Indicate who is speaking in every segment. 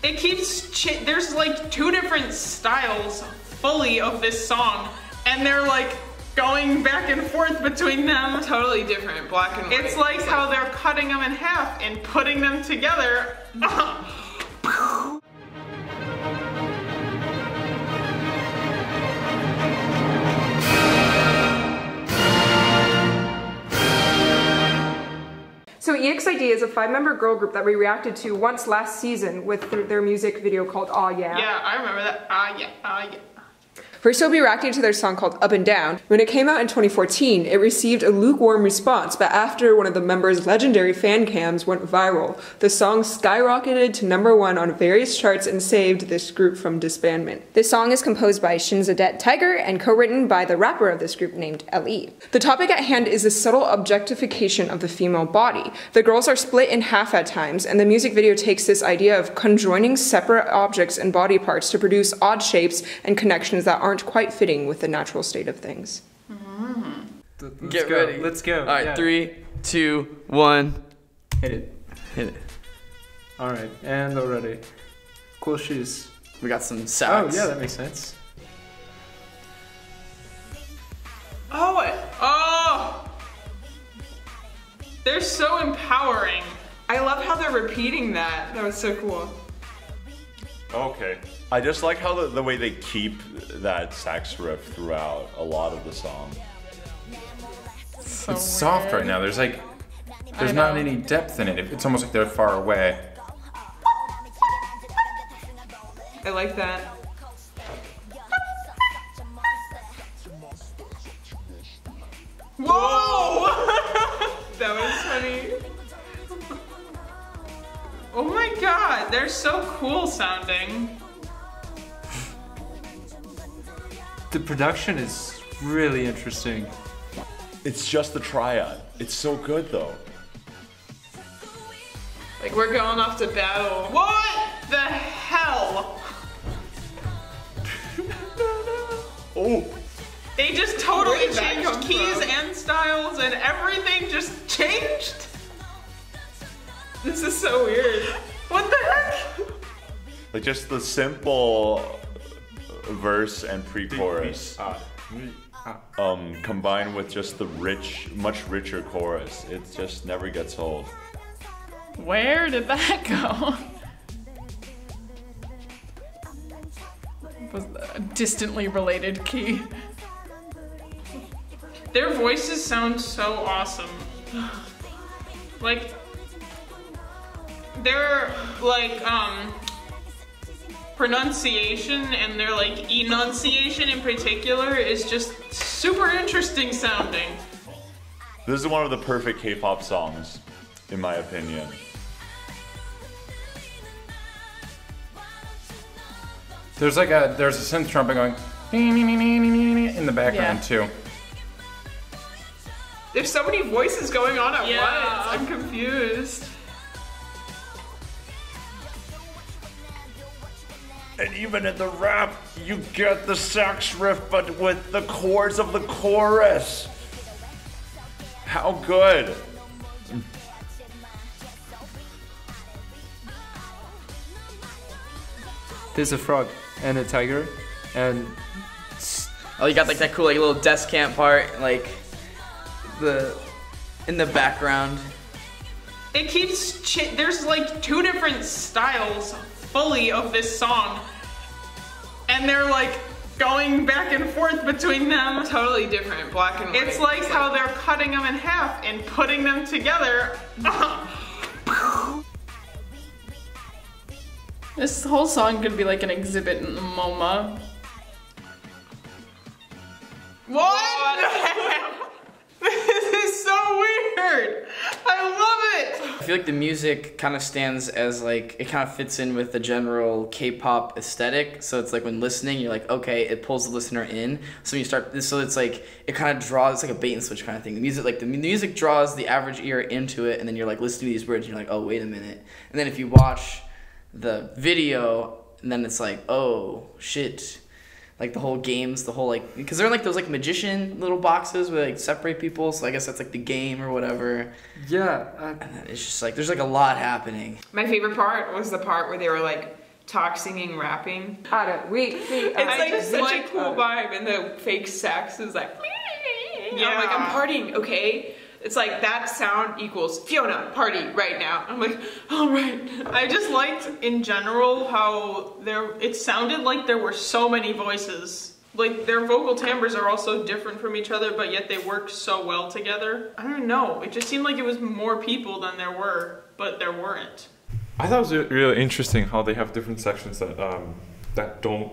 Speaker 1: It keeps, there's like 2 different styles fully of this song, and they're like going back and forth between them.
Speaker 2: Totally different, black and white.
Speaker 1: It's like how they're cutting them in half and putting them together.
Speaker 3: So EXID is a 5-member girl group that we reacted to once last season with their music video called Aw Yeah.
Speaker 1: Yeah, I remember that. Ah yeah, ah yeah.
Speaker 3: First we'll be reacting to their song called Up and Down. When it came out in 2014, it received a lukewarm response, but after one of the members' legendary fan cams went viral, the song skyrocketed to #1 on various charts and saved this group from disbandment. This song is composed by Shinzadet Tiger and co-written by the rapper of this group named LE. The topic at hand is the subtle objectification of the female body. The girls are split in half at times, and the music video takes this idea of conjoining separate objects and body parts to produce odd shapes and connections that aren't quite fitting with the natural state of things.
Speaker 4: Get ready.
Speaker 5: Let's go.
Speaker 4: All right, 3, 2, 1.
Speaker 5: Hit it.
Speaker 4: Hit it.
Speaker 5: All right, and already. Cool shoes.
Speaker 4: We got some
Speaker 5: Oh,
Speaker 4: sounds.
Speaker 5: yeah, that makes sense.
Speaker 1: Oh! They're so empowering.
Speaker 2: I love how they're repeating that. That was so cool.
Speaker 6: Okay. I just like how the way they keep that sax riff throughout a lot of the song.
Speaker 2: So
Speaker 7: It's soft right now. There's not any depth in it. It's almost like they're far away.
Speaker 2: I like that.
Speaker 1: Whoa!
Speaker 2: That was funny.
Speaker 1: Oh my god, they're so cool sounding.
Speaker 5: The production is really interesting.
Speaker 6: It's just the triad. It's so good though.
Speaker 1: Like we're going off to battle. What the hell?
Speaker 6: Oh!
Speaker 1: They just totally
Speaker 2: Where did that
Speaker 1: changed
Speaker 2: come
Speaker 1: keys
Speaker 2: from?
Speaker 1: and styles and everything just changed.
Speaker 2: This is so weird.
Speaker 1: What the heck?
Speaker 6: Like just the simple verse and pre-chorus combined with just the much richer chorus. It just never gets old.
Speaker 8: Where did that go? Was a distantly related key.
Speaker 1: Their voices sound so awesome. Like, their, like, pronunciation and their, like, enunciation in particular is just super interesting sounding.
Speaker 6: This is one of the perfect K-pop songs, in my opinion.
Speaker 7: There's a synth trumpet going in the background too.
Speaker 2: There's so many voices going on at
Speaker 1: Yeah.
Speaker 2: once. I'm confused.
Speaker 6: And even in the rap, you get the sax riff, but with the chords of the chorus. How good.
Speaker 5: There's a frog and a tiger, and
Speaker 4: Oh, you got like that cool like little desk camp part, like in the background.
Speaker 1: It keeps, there's like 2 different styles fully of this song, and they're like going back and forth between them.
Speaker 2: Totally different, black and white.
Speaker 1: It's like how they're cutting them in half and putting them together.
Speaker 8: This whole song could be like an exhibit in the MoMA.
Speaker 1: What? This is so weird. I love it.
Speaker 4: I feel like the music kind of stands as like, it kind of fits in with the general K-pop aesthetic. So it's like when listening, you're like, okay, it pulls the listener in. So when you start, so it's like, it kind of draws, it's like a bait and switch kind of thing. The music draws the average ear into it, and then you're like listening to these words, and you're like, oh, wait a minute. And then if you watch the video, and then it's like, oh, shit. Like the whole games, the whole like, because they're in like those like magician little boxes where they like separate people, so I guess that's like the game or whatever.
Speaker 5: yeah,
Speaker 4: And then it's just like, there's like a lot happening.
Speaker 2: My favorite part was the part where they were like talk, singing, rapping.
Speaker 3: It's
Speaker 2: like
Speaker 1: just
Speaker 2: such
Speaker 1: like-
Speaker 2: a cool vibe, and the fake sax is like,
Speaker 1: Yeah.
Speaker 2: I'm like, I'm partying, okay? It's like that sound equals Fiona, party right now. I'm like, all right.
Speaker 1: I just liked in general how it sounded like there were so many voices. Like their vocal timbres are also different from each other, but yet they work so well together. I don't know. It just seemed like it was more people than there were, but there weren't.
Speaker 9: I thought it was really interesting how they have different sections that don't.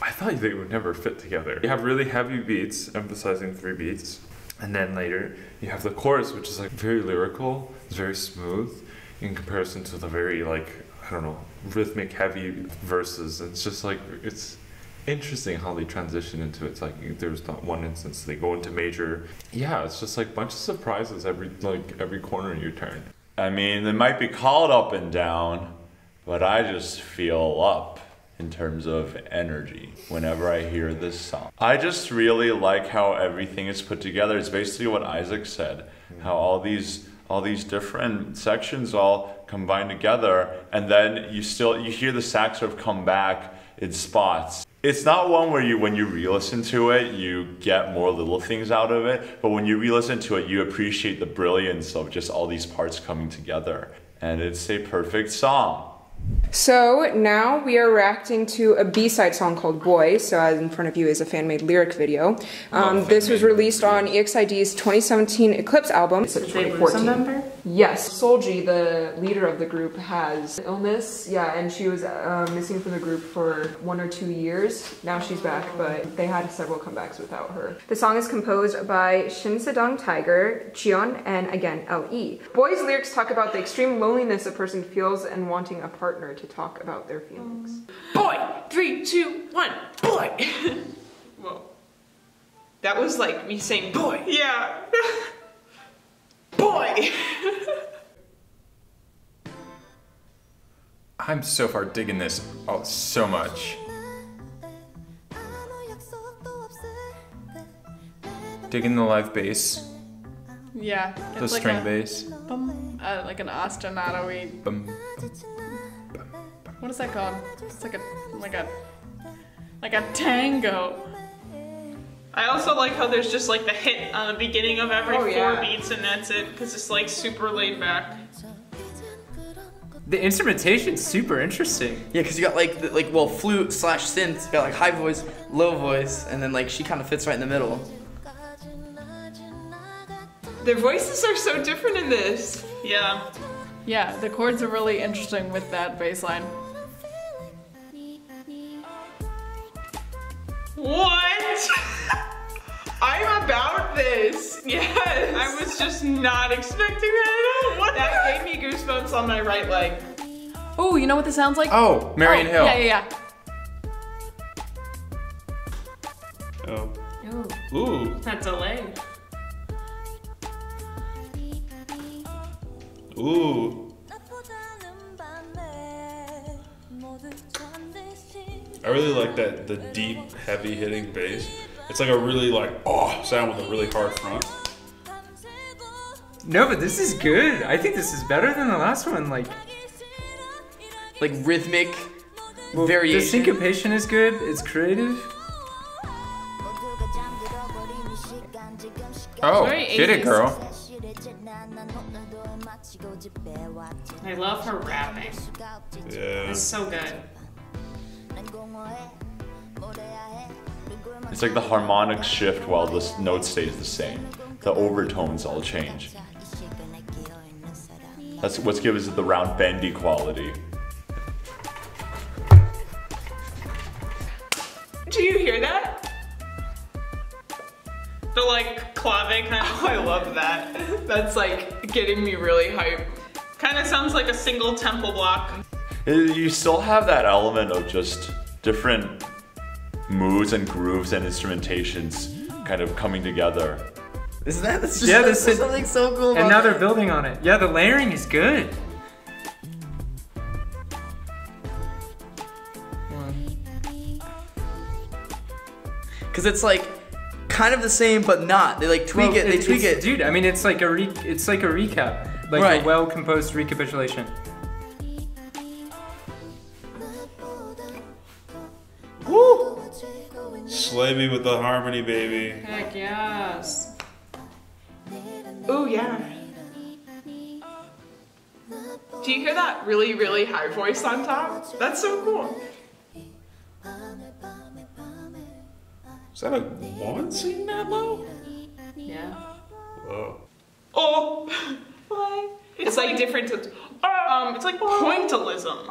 Speaker 9: I thought they would never fit together. You have really heavy beats, emphasizing 3 beats, and then later you have the chorus, which is like very lyrical. It's very smooth in comparison to the very like I don't know rhythmic heavy verses. And it's just like it's interesting how they transition into it. It's like there's not one instance they go into major. Yeah, it's just like a bunch of surprises every corner you turn.
Speaker 6: I mean, they might be called up and down, but I just feel up in terms of energy whenever I hear this song. I just really like how everything is put together. It's basically what Isaac said, how all these different sections all combine together, and then you hear the sax sort of come back in spots. It's not one where when you re-listen to it, you get more little things out of it, but when you re-listen to it, you appreciate the brilliance of just all these parts coming together. And it's a perfect song.
Speaker 3: So now we are reacting to a B-side song called Boy. So as in front of you is a fan-made lyric video. This was released on EXID's 2017 Eclipse album. It's 2014. Yes. Solji, the leader of the group, has illness. Yeah, and she was missing from the group for 1 or 2 years. Now she's back, but they had several comebacks without her. The song is composed by Shin Se-dong Tiger, Jiyeon, and again, LE. Boy's lyrics talk about the extreme loneliness a person feels and wanting a partner to talk about their feelings.
Speaker 2: Boy, 3, 2, 1, boy. Whoa. That was like me saying boy.
Speaker 1: Yeah.
Speaker 2: Boy.
Speaker 7: I'm so far digging this so much. Digging the live bass,
Speaker 8: Yeah.
Speaker 7: the
Speaker 8: It's like
Speaker 7: string
Speaker 8: a,
Speaker 7: bass.
Speaker 8: like an ostinato-y.
Speaker 7: Bum,
Speaker 8: What is that called? It's like a tango.
Speaker 1: I also like how there's just like the hit on the beginning of every 4
Speaker 3: yeah.
Speaker 1: beats and that's it, because it's like super laid back.
Speaker 5: The instrumentation's super interesting.
Speaker 4: Yeah, because you got well, flute / synth, you got like high voice, low voice, and then like she kind of fits right in the middle.
Speaker 2: Their voices are so different in this.
Speaker 1: Yeah.
Speaker 8: Yeah, the chords are really interesting with that bass line.
Speaker 1: What?
Speaker 2: I'm about this. Yes.
Speaker 1: I was just not expecting that at all. What
Speaker 2: That gave me goosebumps on my right leg.
Speaker 8: Oh, you know what this sounds like?
Speaker 7: Oh, Marion Hill.
Speaker 8: Yeah.
Speaker 5: Oh. Ooh.
Speaker 1: That delay.
Speaker 5: Ooh. I really like the deep, heavy hitting bass. It's like a really sound with a really hard front.
Speaker 10: No, but this is good. I think this is better than the last one. Like
Speaker 4: rhythmic
Speaker 10: the
Speaker 4: variation.
Speaker 10: syncopation is good. It's creative.
Speaker 7: Oh,
Speaker 8: Very
Speaker 7: get it,
Speaker 8: 80s.
Speaker 7: girl.
Speaker 1: I love her rapping.
Speaker 5: Yeah.
Speaker 1: It's so good.
Speaker 6: It's like the harmonics shift while the note stays the same. The overtones all change. That's what gives it the round bendy quality.
Speaker 2: Do you hear that?
Speaker 1: The like clave kind of.
Speaker 2: Oh, I love that. That's like getting me really hype.
Speaker 1: Kind of sounds like a single tempo block.
Speaker 6: You still have that element of just different moods and grooves and instrumentations kind of coming together.
Speaker 4: Isn't that? That's just
Speaker 10: Yeah,
Speaker 4: that's
Speaker 10: this is-
Speaker 4: something so cool.
Speaker 10: And
Speaker 4: about
Speaker 10: now
Speaker 4: that.
Speaker 10: they're building on it. Yeah, the layering is good.
Speaker 4: Because it's like kind of the same, but not. They like tweak it. They tweak it.
Speaker 10: Dude, I mean, it's like a recap, like
Speaker 4: Right.
Speaker 10: a well-composed recapitulation.
Speaker 5: Slay me with the harmony, baby.
Speaker 8: Heck yes.
Speaker 2: Oh yeah. Do you hear that really, really high voice on top? That's so cool.
Speaker 5: Is that a woman singing that low?
Speaker 8: Yeah.
Speaker 5: Whoa.
Speaker 2: Oh, it's like different.
Speaker 1: It's like pointillism.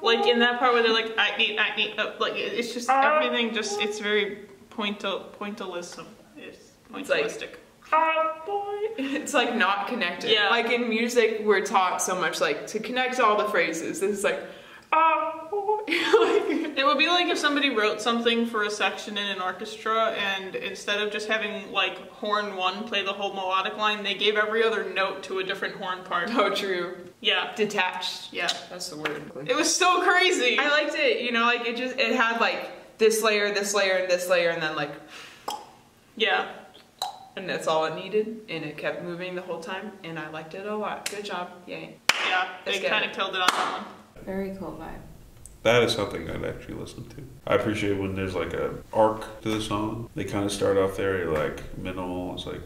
Speaker 1: Like in that part where they're like, I need, like it's just everything. Just it's very pointillism. It's pointillistic.
Speaker 2: It's like not connected.
Speaker 1: Yeah.
Speaker 2: Like in music, we're taught so much like to connect all the phrases. This is like,
Speaker 1: It would be like if somebody wrote something for a section in an orchestra, and instead of just having like horn 1 play the whole melodic line, they gave every other note to a different horn part.
Speaker 2: oh, true.
Speaker 1: Yeah.
Speaker 2: Detached.
Speaker 1: Yeah.
Speaker 2: That's the word.
Speaker 1: It was so crazy.
Speaker 2: I liked it. You know, like it had like this layer, and this layer, and then like,
Speaker 1: Yeah.
Speaker 2: and that's all it needed, and it kept moving the whole time, and I liked it a lot. Good job. Yay.
Speaker 1: Yeah. They
Speaker 2: Let's get
Speaker 1: kind
Speaker 2: it.
Speaker 1: of killed it on that one.
Speaker 8: Very cool vibe.
Speaker 5: That is something I'd actually listen to. I appreciate when there's like a arc to the song. They kind of start off very like minimal. It's like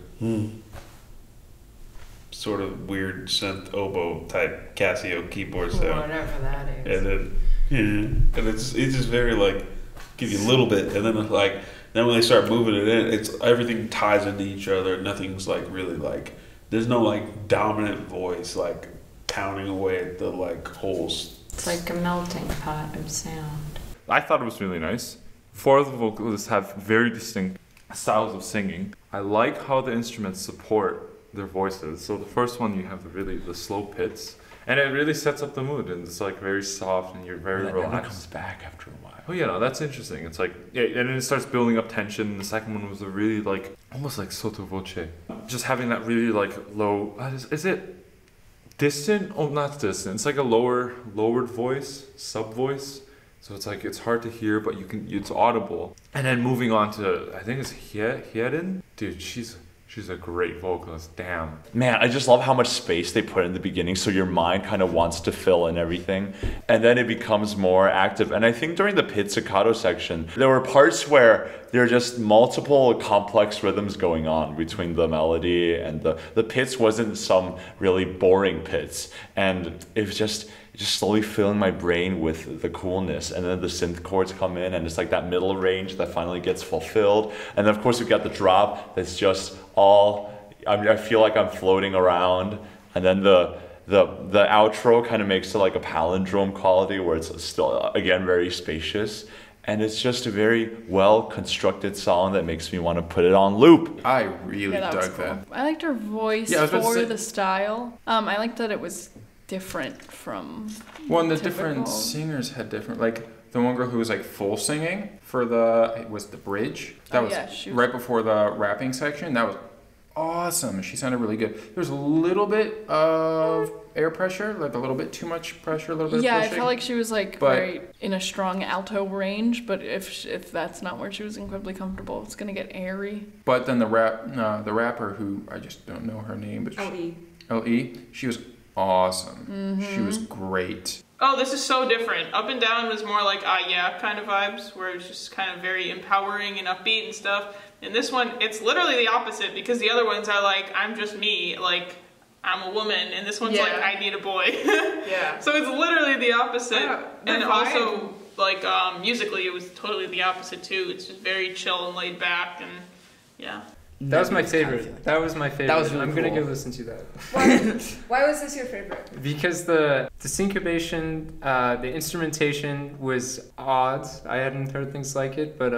Speaker 5: sort of weird synth oboe type Casio keyboard sound,
Speaker 8: Whatever that is.
Speaker 5: and then and it's just very like give you a little bit, and then it's like then when they start moving it in, it's everything ties into each other. Nothing's like really like there's no like dominant voice like pounding away at the like holes.
Speaker 8: It's like a melting pot of sound.
Speaker 9: I thought it was really nice. 4 of the vocalists have very distinct styles of singing. I like how the instruments support their voices. So the first one, you have the slow pits, and it really sets up the mood, and it's like very soft, and you're very
Speaker 6: And it never
Speaker 9: relaxed.
Speaker 6: comes back after a while.
Speaker 9: Oh yeah, no, that's interesting. It's like, yeah, and then it starts building up tension. The second one was a really like, almost like sotto voce. Just having that really like low, is it distant? Oh, not distant. It's like a lowered voice, sub voice. So it's like, it's hard to hear, but it's audible. And then moving on to, I think it's Hyerin. Dude, she's a great vocalist, damn.
Speaker 6: Man, I just love how much space they put in the beginning, so your mind kind of wants to fill in everything, and then it becomes more active. And I think during the pizzicato section, there were parts where there are just multiple complex rhythms going on between the melody, and the pits wasn't some really boring pits, and it was just slowly filling my brain with the coolness. And then the synth chords come in, and it's like that middle range that finally gets fulfilled. And then of course we've got the drop that's just all, I feel like I'm floating around. And then the outro kind of makes it like a palindrome quality where it's still, again, very spacious. And it's just a very well constructed song that makes me want to put it on loop.
Speaker 7: I really
Speaker 8: Yeah, that was
Speaker 7: dug
Speaker 8: cool.
Speaker 7: that.
Speaker 8: I liked her voice
Speaker 7: Yeah, I was about to
Speaker 8: for
Speaker 7: say-
Speaker 8: the style. I liked that it was different from
Speaker 7: Well, and the
Speaker 8: typical.
Speaker 7: different singers had different, like the one girl who was like full singing for the bridge. That
Speaker 8: Oh,
Speaker 7: was
Speaker 8: yeah, she was-
Speaker 7: right before the rapping section. That was awesome. She sounded really good. There was a little bit of air pressure, like a little bit too much pressure, a little bit
Speaker 8: Yeah,
Speaker 7: of
Speaker 8: I
Speaker 7: pushing.
Speaker 8: felt like she was like
Speaker 7: But-
Speaker 8: very in a strong alto range, but if that's not where she was incredibly comfortable, it's gonna get airy.
Speaker 7: But then the rapper who I just don't know her name, but L.E., she was awesome. She was great.
Speaker 1: Oh, this is so different. Up and Down was more like, yeah, kind of vibes, where it was just kind of very empowering and upbeat and stuff. And this one, it's literally the opposite, because the other ones are like, I'm just me, like, I'm a woman, and this one's
Speaker 2: Yeah.
Speaker 1: like, I need a boy.
Speaker 2: Yeah.
Speaker 1: So it's literally the opposite.
Speaker 2: The
Speaker 1: And
Speaker 2: vibe.
Speaker 1: also, like, musically, it was totally the opposite, too. It's just very chill and laid back, and yeah.
Speaker 10: That was my favorite. That was my favorite.
Speaker 4: That was really
Speaker 10: I'm gonna
Speaker 4: cool.
Speaker 10: go listen to that.
Speaker 3: Why was this your favorite?
Speaker 10: Because the syncopation, the instrumentation was odd. I hadn't heard things like it, but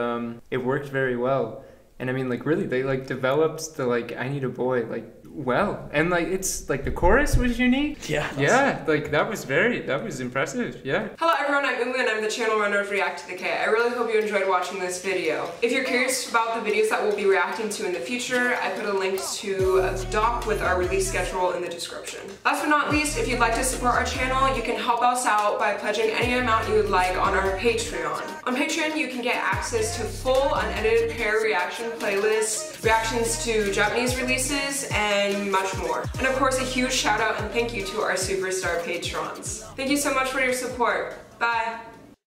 Speaker 10: it worked very well. And I mean, like, really, they like developed the like I Need a Boy like well, and like it's like the chorus was unique.
Speaker 4: Yeah.
Speaker 10: Like that was impressive. Yeah.
Speaker 3: Hello everyone, I'm Umu and I'm the channel runner of React to the K. I really hope you enjoyed watching this video. If you're curious about the videos that we'll be reacting to in the future, I put a link to a doc with our release schedule in the description. Last but not least, if you'd like to support our channel, you can help us out by pledging any amount you would like on our Patreon. On Patreon, you can get access to full unedited pair reaction playlists, reactions to Japanese releases, and much more. And of course, a huge shout out and thank you to our superstar patrons. Thank you so much for your support. Bye.